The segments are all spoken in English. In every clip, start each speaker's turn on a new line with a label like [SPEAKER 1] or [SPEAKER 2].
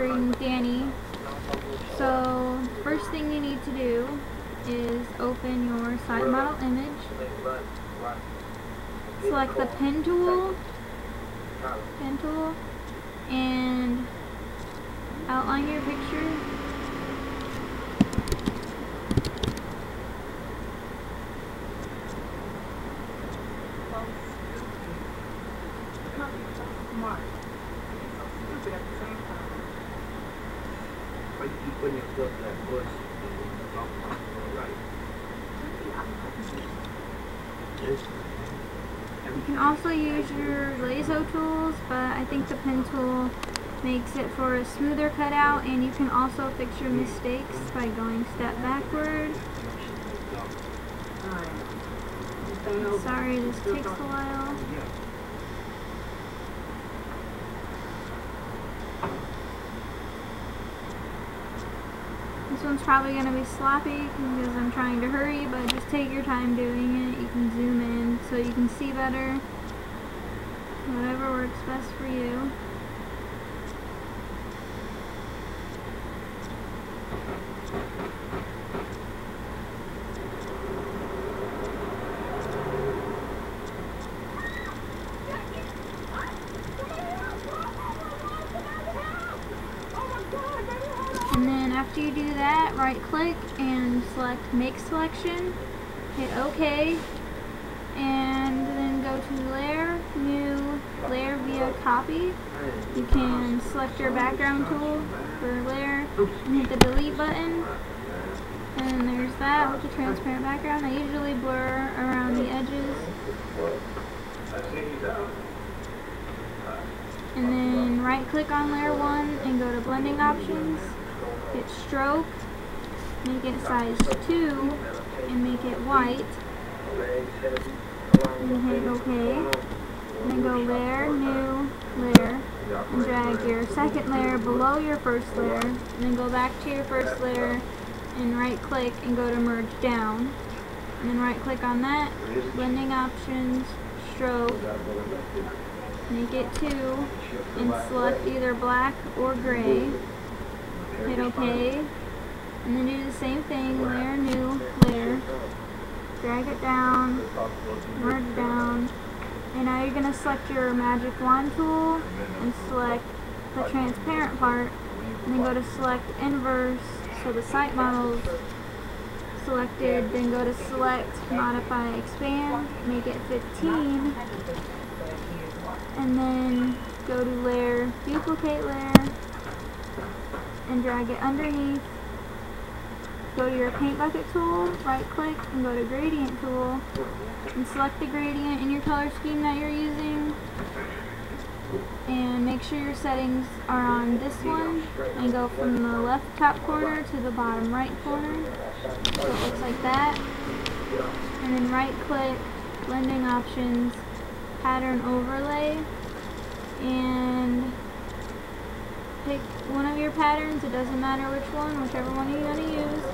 [SPEAKER 1] featuring Danny. So first thing you need to do is open your site model image, select the pen tool, and outline your picture. You can also use your lasso tools, but I think the pen tool makes it for a smoother cutout, and you can also fix your mistakes by going step backward. Sorry, this takes a while. This one's probably going to be sloppy because I'm trying to hurry, but just take your time doing it. You can zoom in so you can see better. Whatever works best for you. And then after you do that, right click and select Make Selection, hit OK, and then go to Layer, New, Layer via Copy. You can select your background tool for layer and hit the delete button. And there's that with the transparent background. I usually blur around the edges. And then right click on layer 1 and go to blending options. Hit stroke, make it size 2, and make it white. And hit OK. And then go layer, new, layer, and drag your second layer below your first layer. And then go back to your first layer and right click and go to merge down. And then right click on that, blending options, stroke, make it 2, and select either black or gray. Hit OK, and then do the same thing, layer, new, layer, drag it down, merge down, and now you're going to select your magic wand tool and select the transparent part, and then go to select inverse, so the site model's selected, then go to select, modify, expand, make it 15, and then go to layer, duplicate layer, and drag it underneath. Go to your paint bucket tool, right click and go to gradient tool and select the gradient in your color scheme that you're using, and make sure your settings are on this one and go from the left top corner to the bottom right corner, so it looks like that. And then right click, blending options, pattern overlay, and pick one of your patterns. It doesn't matter which one, whichever one you're going to use.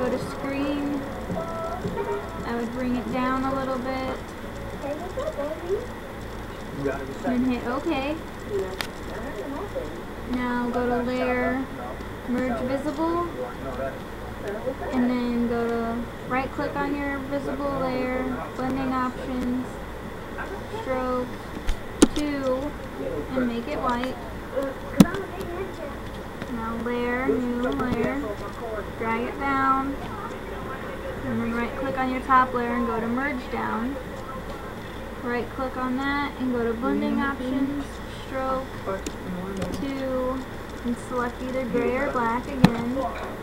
[SPEAKER 1] Go to screen. I would bring it down a little bit. And hit OK. Now go to layer, merge visible. And then go to right click on your visible layer, blending options, stroke, 2, and make it white. Now layer, new layer, drag it down, and then right click on your top layer and go to merge down. Right click on that and go to blending options, stroke, 2, and select either gray or black again,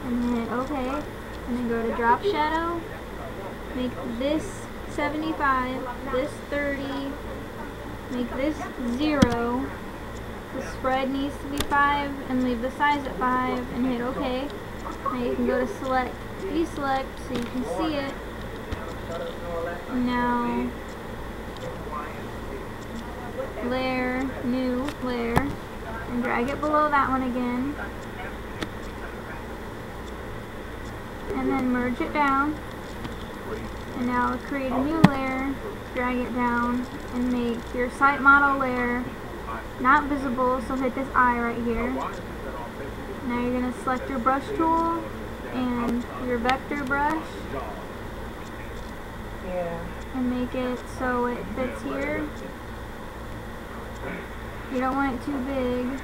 [SPEAKER 1] and hit OK. And then go to drop shadow, make this 75, this 30, make this 0. The spread needs to be 5, and leave the size at 5, and hit OK. Now you can go to select, deselect, so you can see it. Now, layer, new, layer, and drag it below that one again. And then merge it down. And now create a new layer, drag it down, and make your site model layer not visible, so hit this eye right here. Now you're going to select your brush tool and your vector brush and make it so it fits here. You don't want it too big,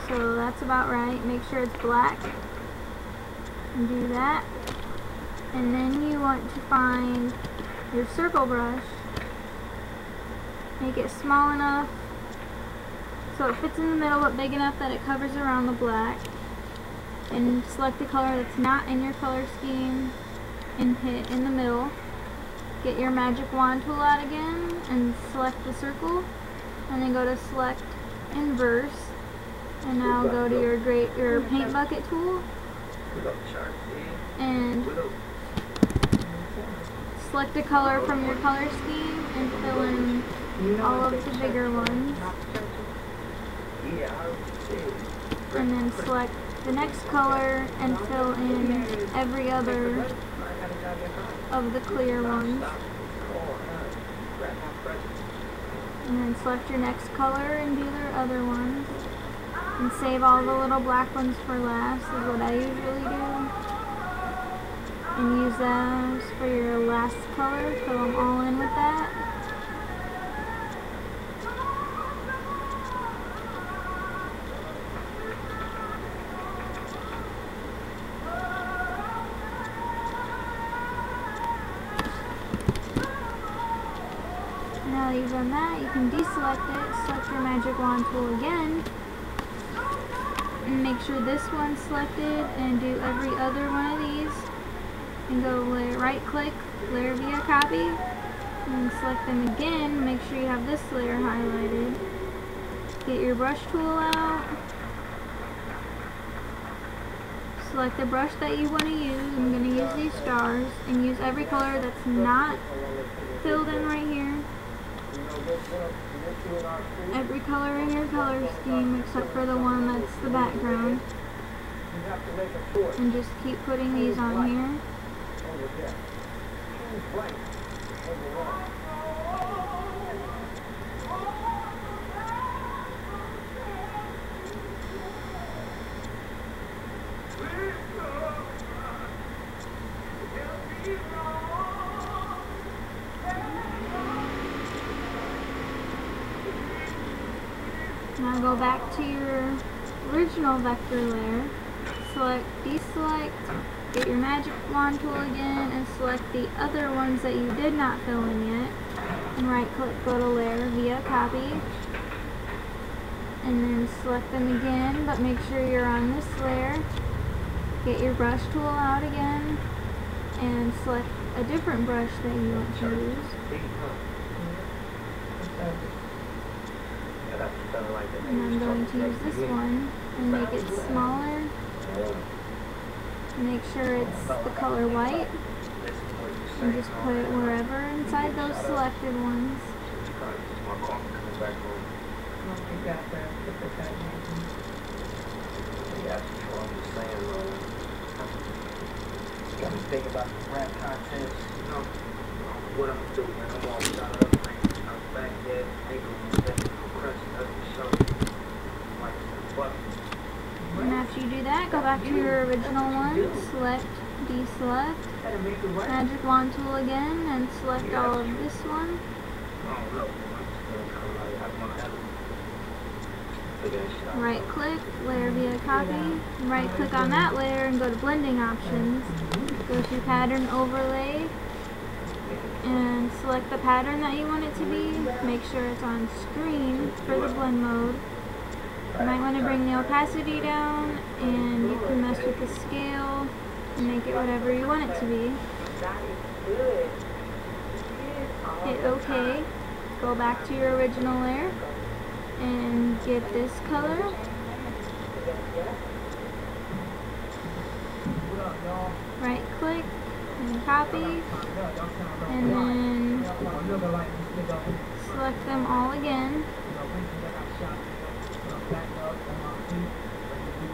[SPEAKER 1] so that's about right. Make sure it's black and do that. And then you want to find your circle brush. Make it small enough so it fits in the middle but big enough that it covers around the black. And select the color that's not in your color scheme and hit in the middle. Get your magic wand tool out again and select the circle, and then go to select inverse, and now go to your paint bucket tool and select a color from your color scheme and fill in all of the bigger ones, and then select the next color and fill in every other of the clear ones. And then select your next color and do the other ones. And save all the little black ones for last is what I usually do. And use those for your last color. Fill them all in with that. Now that you've done that, you can deselect it, select your magic wand tool again, and make sure this one's selected, and do every other one of these, and go right click, layer via copy, and select them again, make sure you have this layer highlighted. Get your brush tool out, select the brush that you want to use. I'm going to use these stars, and use every color that's not filled in right here. Every color in your color scheme except for the one that's the background. And just keep putting these on here. Now go back to your original vector layer, select, deselect, get your magic wand tool again, and select the other ones that you did not fill in yet, and right click, go to layer via copy, and then select them again, but make sure you're on this layer. Get your brush tool out again, and select a different brush that you want to use. And I'm going to use this one and make it smaller. Make sure it's the color white. And just put it wherever inside those selected ones.
[SPEAKER 2] Got me thinking about the rap contest. You know what I'm doing. I'm all shot up. I'm back there.
[SPEAKER 1] And after you do that, go back to your original one, select, deselect, magic wand tool again, and select all of this one. Right click, layer via copy, right click on that layer and go to blending options. Go to pattern overlay and select the pattern that you want it to be. Make sure it's on screen for the blend mode. You might want to bring the opacity down, and you can mess with the scale and make it whatever you want it to be. Hit OK. Go back to your original layer and get this color. Right click and copy, and then select them all again.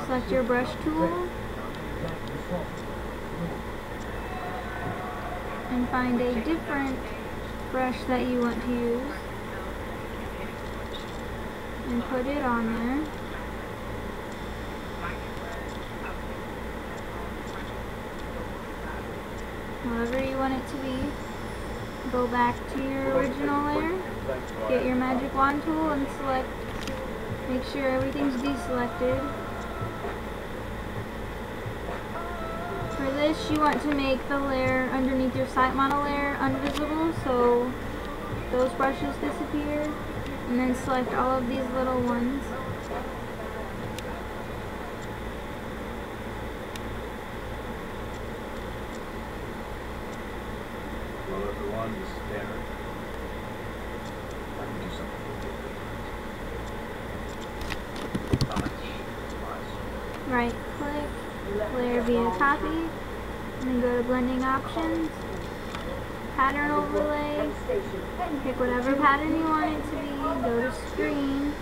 [SPEAKER 1] Select your brush tool and find a different brush that you want to use and put it on there. however you want it to be. Go back to your original layer, get your magic wand tool and select, make sure everything's deselected. For this, you want to make the layer underneath your site model layer invisible so those brushes disappear, and then select all of these little ones. Right click, layer via copy, and then go to blending options, pattern overlay, pick whatever pattern you want it to be, go to screen,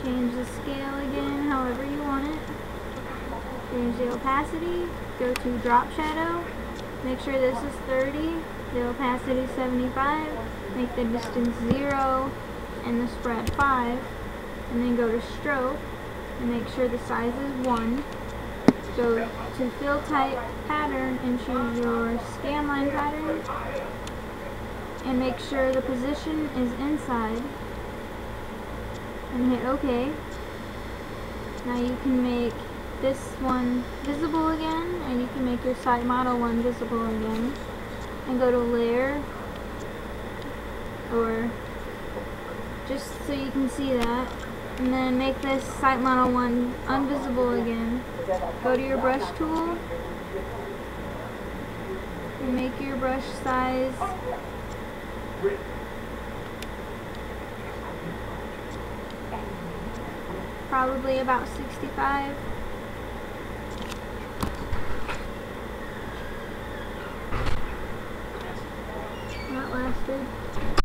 [SPEAKER 1] change the scale again however you want it, change the opacity, go to drop shadow, make sure this is 30, the opacity 75, make the distance 0 and the spread 5, and then go to stroke and make sure the size is 1. Go to fill type pattern and choose your scan line pattern and make sure the position is inside and hit OK. Now you can make this one visible again, and you can make your site model one visible again, and go to layer, or just so you can see that, and then make this site model one invisible again. Go to your brush tool and make your brush size probably about 65. That lasted.